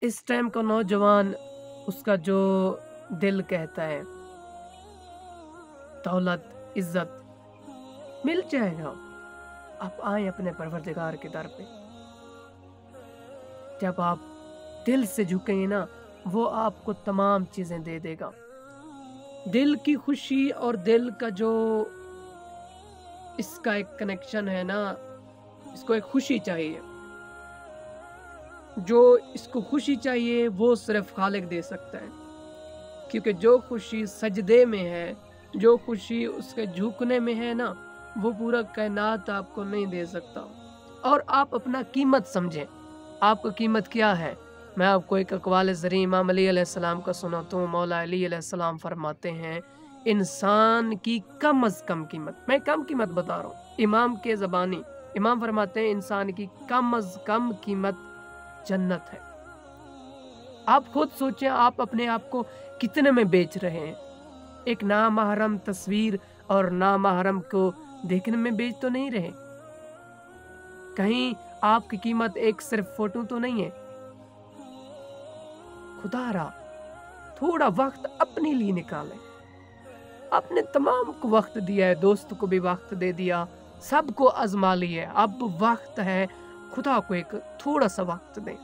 اس time کا نوجوان، اس کا جو دل کہتا ہے دولت عزت مل جائے گا، آپ آئیں اپنے پروردگار کے در پہ۔ جب آپ دل سے جھکیں گے نا، وہ آپ کو تمام چیزیں دے دے گا۔ دل کی خوشی اور دل کا جو اس کا ایک کنیکشن ہے نا، اس کو ایک خوشی چاہیے، جو اس کو خوشی چاہیے وہ صرف خالق دے سکتا ہے، کیونکہ جو خوشی سجدے میں ہے، جو خوشی اس کے جھکنے میں ہے نا، وہ پورا کائنات آپ کو نہیں دے سکتا۔ اور آپ اپنا قیمت سمجھیں، آپ کا قیمت کیا ہے۔ میں آپ کو ایک اقوال زریں امام علی علیہ السلام کا سناتا ہوں۔ مولا علی علیہ السلام فرماتے ہیں، انسان کی کم از کم قیمت، میں کم قیمت بتا رہا ہوں امام کے زبانی، امام فرماتے ہیں انسان کی کم از کم قیمت جنت ہے۔ آپ خود سوچیں، آپ اپنے آپ کو کتنے میں بیچ رہے ہیں؟ ایک نامحرم تصویر اور نامحرم کو دیکھنے میں بیچ تو نہیں رہے؟ کہیں آپ کی قیمت ایک صرف فوٹو تو نہیں ہے؟ خدا را تھوڑا وقت اپنے لیے نکالیں۔ آپ نے تمام کو وقت دیا ہے، دوست کو بھی وقت دے دیا، سب کو آزما لیا ہے، اب وقت ہے خدا کو ایک تھوڑا سا وقت دیں۔